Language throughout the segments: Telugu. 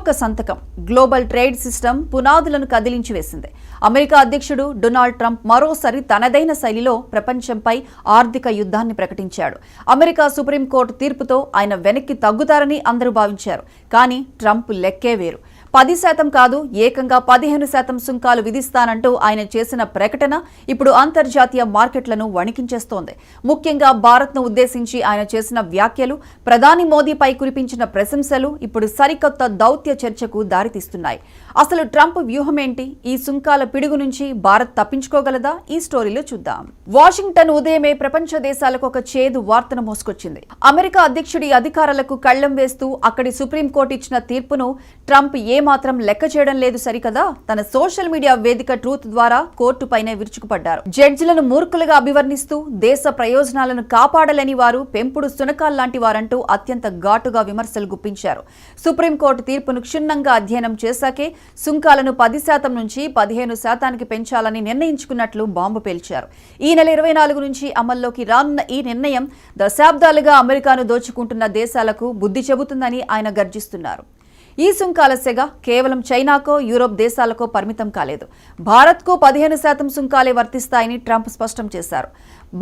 ఒక సంతకం గ్లోబల్ ట్రేడ్ సిస్టమ్ పునాదులను కదిలించి వేసింది. అమెరికా అధ్యక్షుడు డొనాల్డ్ ట్రంప్ మరోసారి తనదైన శైలిలో ప్రపంచంపై ఆర్థిక యుద్ధాన్ని ప్రకటించాడు. అమెరికా సుప్రీంకోర్టు తీర్పుతో ఆయన వెనక్కి తగ్గుతారని అందరూ భావించారు. కానీ ట్రంప్ లెక్కే వేరు. 10% కాదు, ఏకంగా 15% సుంకాలు విధిస్తానంటూ ఆయన చేసిన ప్రకటన ఇప్పుడు అంతర్జాతీయ మార్కెట్లను వణికించేస్తోంది. ముఖ్యంగా భారత్ను ఉద్దేశించి ఆయన చేసిన వ్యాఖ్యలు, ప్రధాని మోదీపై కురిపించిన ప్రశంసలు ఇప్పుడు సరికొత్త దౌత్య చర్చకు దారితీస్తున్నాయి. అసలు ట్రంప్ వ్యూహమేంటి? ఈ సుంకాల పిడుగు నుంచి భారత్ తప్పించుకోగలదా? ఈ స్టోరీలో చూద్దాం. వాషింగ్టన్ ఉదయమే ప్రపంచ దేశాలకు ఒక చేదు వార్తను మోసుకొచ్చింది. అమెరికా అధ్యక్షుడి అధికారాలకు కళ్లెం వేస్తూ అక్కడి సుప్రీంకోర్టు ఇచ్చిన తీర్పును ట్రంప్ మాత్రం లెక్క చేయడం లేదు సరికదా. తన సోషల్ మీడియా వేదిక ట్రూత్ ద్వారా కోర్టుపైనే విరుచుకుపడ్డారు. జడ్జిలను మూర్ఖులుగా అభివర్ణిస్తూ దేశ ప్రయోజనాలను కాపాడలేని వారు, పెంపుడు సునకాల్లాంటి వారంటూ అత్యంత ఘాటుగా విమర్శలు గుప్పించారు. సుప్రీంకోర్టు తీర్పును క్షుణ్ణంగా అధ్యయనం చేశాకే సుంకాలను 10% నుంచి 15% పెంచాలని నిర్ణయించుకున్నట్లు బాంబు పేల్చారు. ఈ నెల 24 నుంచి అమల్లోకి రానున్న ఈ నిర్ణయం దశాబ్దాలుగా అమెరికాను దోచుకుంటున్న దేశాలకు బుద్ధి చెబుతుందని ఆయన గర్జిస్తున్నారు. ఈ సుంకాల సెగ కేవలం చైనాకో, యూరోప్ దేశాలకో పరిమితం కాలేదు. భారత్కు 15% సుంకాలే వర్తిస్తాయని ట్రంప్ స్పష్టం చేశారు.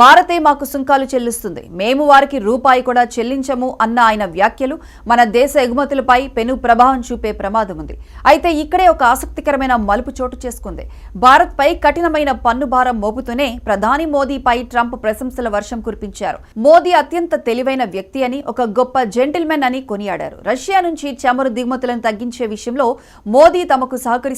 భారతే మాకు సుంకాలు చెల్లిస్తుంది, మేము వారికి రూపాయి కూడా చెల్లించము అన్న ఆయన వ్యాఖ్యలు మన దేశ ఎగుమతులపై పెను ప్రభావం చూపే ప్రమాదం ఉంది. అయితే ఇక్కడే ఒక ఆసక్తికరమైన మలుపు చోటు చేసుకుంది. భారత్పై కఠినమైన పన్ను భారం మోపుతూనే ప్రధాని మోదీపై ట్రంప్ ప్రశంసల వర్షం కురిపించారు. మోదీ అత్యంత తెలివైన వ్యక్తి అని, ఒక గొప్ప జెంటిల్మెన్ అని కొనియాడారు. రష్యా నుంచి చమురు దిగుమతులను తగ్గించే విషయంలో మోదీ తమకు సహకరిస్తారు